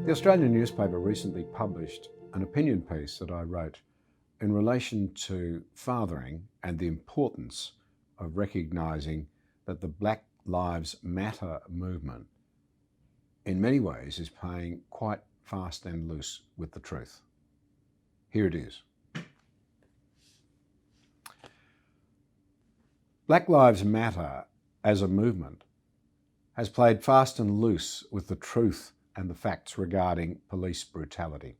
The Australian newspaper recently published an opinion piece that I wrote in relation to fathering and the importance of recognising that the Black Lives Matter movement in many ways is playing quite fast and loose with the truth. Here it is. Black Lives Matter as a movement has played fast and loose with the truth and the facts regarding police brutality.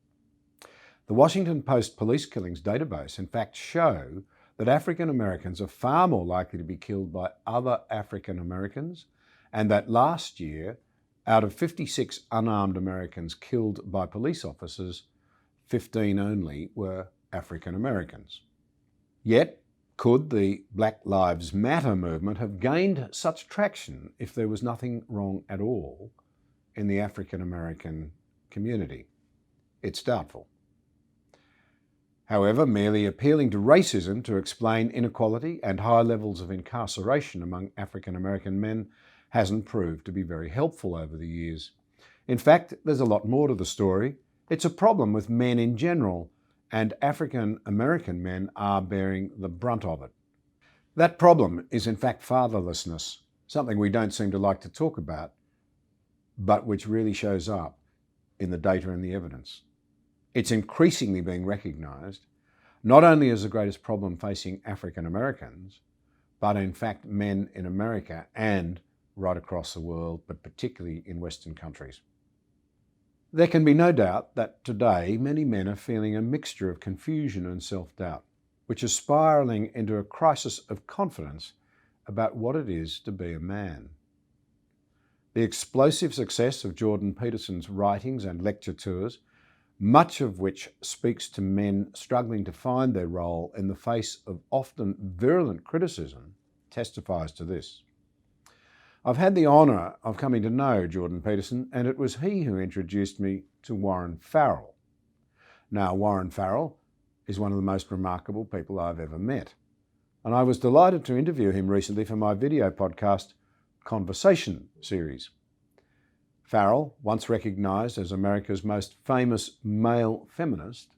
The Washington Post police killings database in fact show that African Americans are far more likely to be killed by other African Americans, and that last year, out of 56 unarmed Americans killed by police officers, 15 only were African Americans. Yet, could the Black Lives Matter movement have gained such traction if there was nothing wrong at all in the African American community? It's doubtful. However, merely appealing to racism to explain inequality and high levels of incarceration among African American men hasn't proved to be very helpful over the years. In fact, there's a lot more to the story. It's a problem with men in general, and African American men are bearing the brunt of it. That problem is in fact fatherlessness, something we don't seem to like to talk about, but which really shows up in the data and the evidence. It's increasingly being recognised, not only as the greatest problem facing African Americans, but in fact men in America and right across the world, but particularly in Western countries. There can be no doubt that today many men are feeling a mixture of confusion and self-doubt, which is spiralling into a crisis of confidence about what it is to be a man. The explosive success of Jordan Peterson's writings and lecture tours, much of which speaks to men struggling to find their role in the face of often virulent criticism, testifies to this. I've had the honour of coming to know Jordan Peterson, and it was he who introduced me to Warren Farrell. Now, Warren Farrell is one of the most remarkable people I've ever met, and I was delighted to interview him recently for my video podcast Conversation series. Farrell, once recognised as America's most famous male feminist,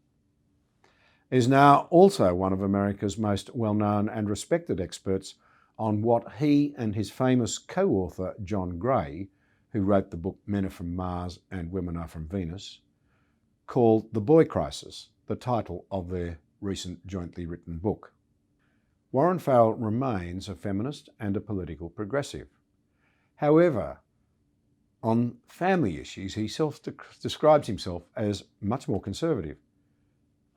is now also one of America's most well-known and respected experts on what he and his famous co-author John Gray, who wrote the book Men Are From Mars and Women Are From Venus, called The Boy Crisis, the title of their recent jointly written book. Warren Farrell remains a feminist and a political progressive. However, on family issues, he describes himself as much more conservative.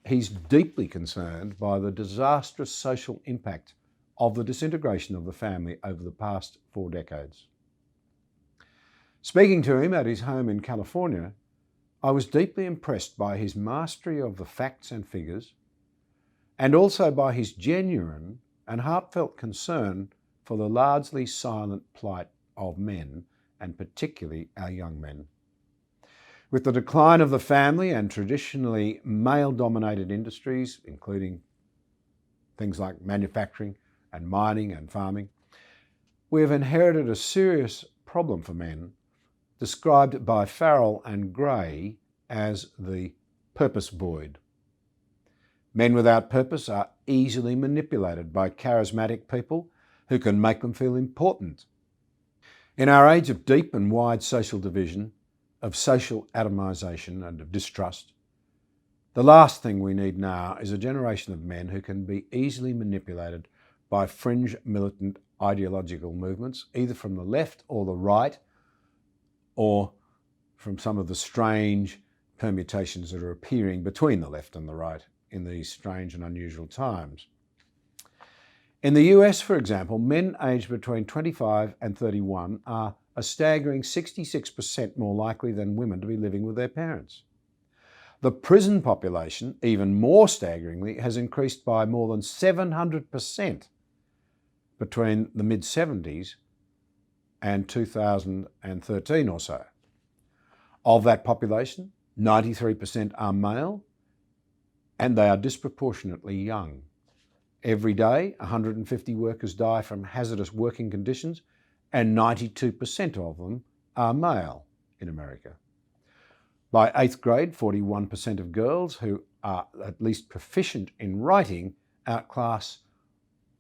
He's deeply concerned by the disastrous social impact of the disintegration of the family over the past 4 decades. Speaking to him at his home in California, I was deeply impressed by his mastery of the facts and figures, and also by his genuine and heartfelt concern for the largely silent plight of men, and particularly our young men. With the decline of the family and traditionally male-dominated industries, including things like manufacturing and mining and farming, we have inherited a serious problem for men, described by Farrell and Gray as the purpose void. Men without purpose are easily manipulated by charismatic people who can make them feel important. In our age of deep and wide social division, of social atomisation and of distrust, the last thing we need now is a generation of men who can be easily manipulated by fringe militant ideological movements, either from the left or the right, or from some of the strange permutations that are appearing between the left and the right in these strange and unusual times. In the US, for example, men aged between 25 and 31 are a staggering 66% more likely than women to be living with their parents. The prison population, even more staggeringly, has increased by more than 700% between the mid-70s and 2013 or so. Of that population, 93% are male, and they are disproportionately young. Every day, 150 workers die from hazardous working conditions, and 92% of them are male in America. By 8th grade, 41% of girls who are at least proficient in writing outclass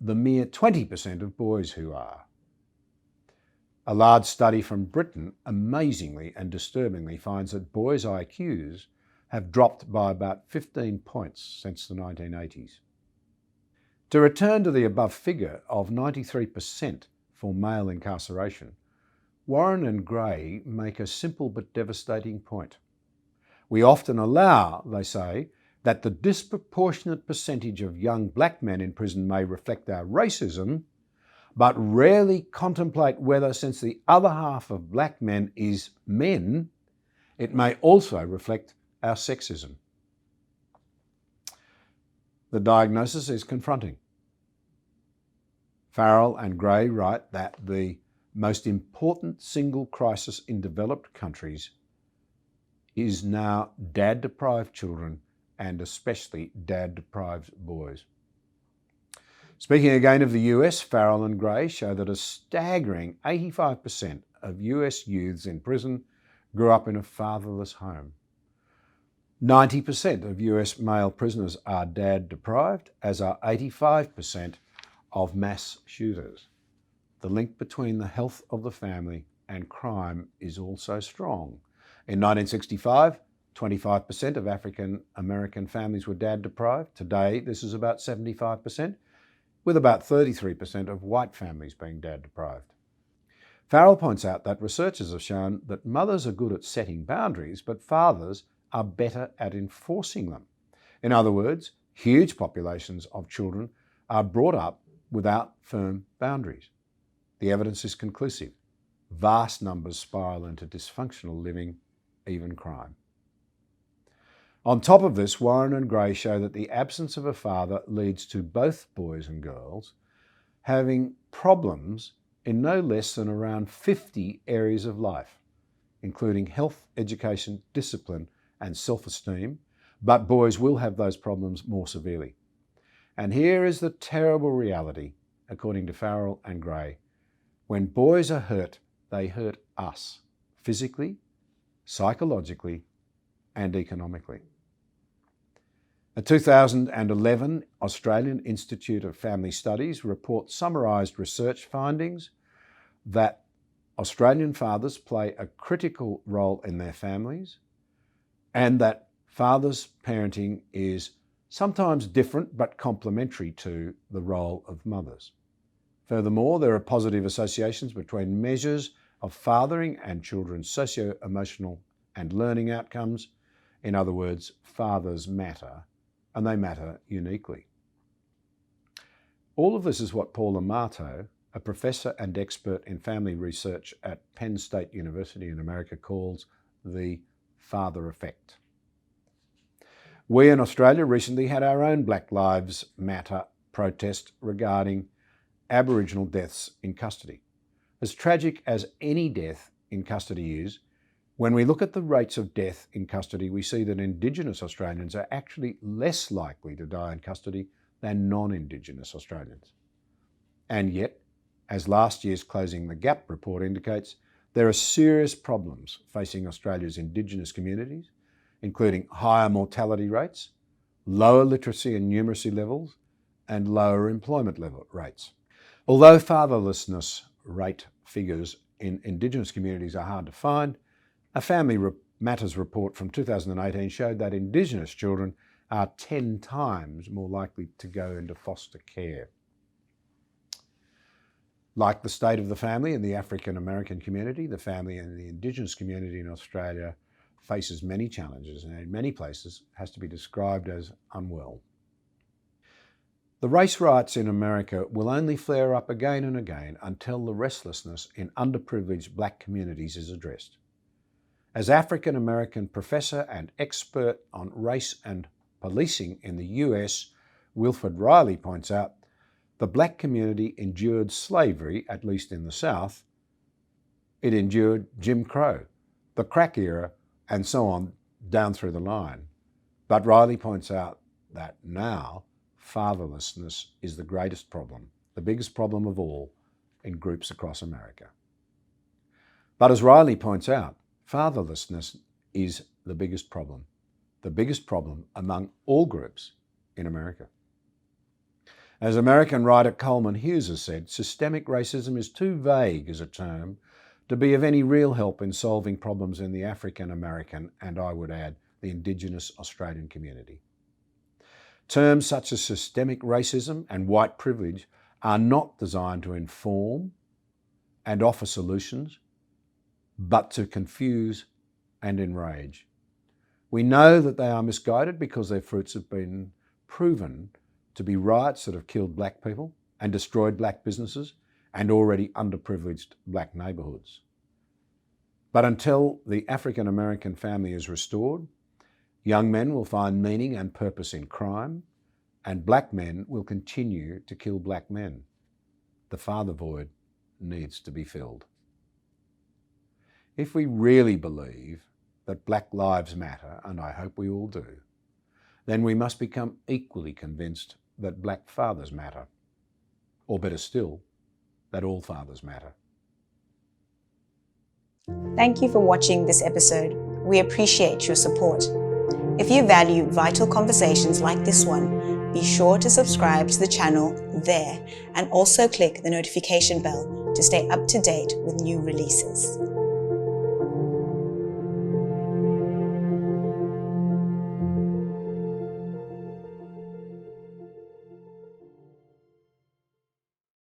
the mere 20% of boys who are. A large study from Britain amazingly and disturbingly finds that boys' IQs have dropped by about 15 points since the 1980s. To return to the above figure of 93% for male incarceration, Warren and Gray make a simple but devastating point. We often allow, they say, that the disproportionate percentage of young black men in prison may reflect our racism, but rarely contemplate whether, since the other half of black men is men, it may also reflect our sexism. The diagnosis is confronting. Farrell and Gray write that the most important single crisis in developed countries is now dad-deprived children, and especially dad-deprived boys. Speaking again of the US, Farrell and Gray show that a staggering 85% of US youths in prison grew up in a fatherless home. 90% of US male prisoners are dad-deprived, as are 85% of mass shooters. The link between the health of the family and crime is also strong. In 1965, 25% of African American families were dad-deprived. Today, this is about 75%, with about 33% of white families being dad-deprived. Farrell points out that researchers have shown that mothers are good at setting boundaries, but fathers are better at enforcing them. In other words, huge populations of children are brought up without firm boundaries. The evidence is conclusive. Vast numbers spiral into dysfunctional living, even crime. On top of this, Warren and Gray show that the absence of a father leads to both boys and girls having problems in no less than around 50 areas of life, including health, education, discipline, and self-esteem, but boys will have those problems more severely. And here is the terrible reality, according to Farrell and Gray. When boys are hurt, they hurt us, physically, psychologically, and economically. A 2011 Australian Institute of Family Studies report summarised research findings that Australian fathers play a critical role in their families, and that fathers' parenting is sometimes different but complementary to the role of mothers. Furthermore, there are positive associations between measures of fathering and children's socio-emotional and learning outcomes. In other words, fathers matter, and they matter uniquely. All of this is what Paul Amato, a professor and expert in family research at Penn State University in America, calls the father effect. We in Australia recently had our own Black Lives Matter protest regarding Aboriginal deaths in custody. As tragic as any death in custody is, when we look at the rates of death in custody, we see that Indigenous Australians are actually less likely to die in custody than non-Indigenous Australians. And yet, as last year's Closing the Gap report indicates, there are serious problems facing Australia's Indigenous communities, including higher mortality rates, lower literacy and numeracy levels, and lower employment rates. Although fatherlessness rate figures in Indigenous communities are hard to find, a Family Matters report from 2018 showed that Indigenous children are 10 times more likely to go into foster care. Like the state of the family in the African American community, the family in the Indigenous community in Australia faces many challenges and in many places has to be described as unwell. The race riots in America will only flare up again and again until the restlessness in underprivileged black communities is addressed. As African American professor and expert on race and policing in the US, Wilfred Riley points out, the black community endured slavery, at least in the South. It endured Jim Crow, the crack era, and so on down through the line. But Riley points out that now fatherlessness is the greatest problem, the biggest problem of all in groups across America. But as Riley points out, fatherlessness is the biggest problem among all groups in America. As American writer Coleman Hughes has said, systemic racism is too vague as a term to be of any real help in solving problems in the African American, and I would add, the Indigenous Australian community. Terms such as systemic racism and white privilege are not designed to inform and offer solutions, but to confuse and enrage. We know that they are misguided because their fruits have been proven to be riots that have killed black people and destroyed black businesses and already underprivileged black neighbourhoods. But until the African American family is restored, young men will find meaning and purpose in crime, and black men will continue to kill black men. The father void needs to be filled. If we really believe that Black Lives Matter, and I hope we all do, then we must become equally convinced that black fathers matter, or better still, that all fathers matter. Thank you for watching this episode. We appreciate your support. If you value vital conversations like this one, be sure to subscribe to the channel there and also click the notification bell to stay up to date with new releases.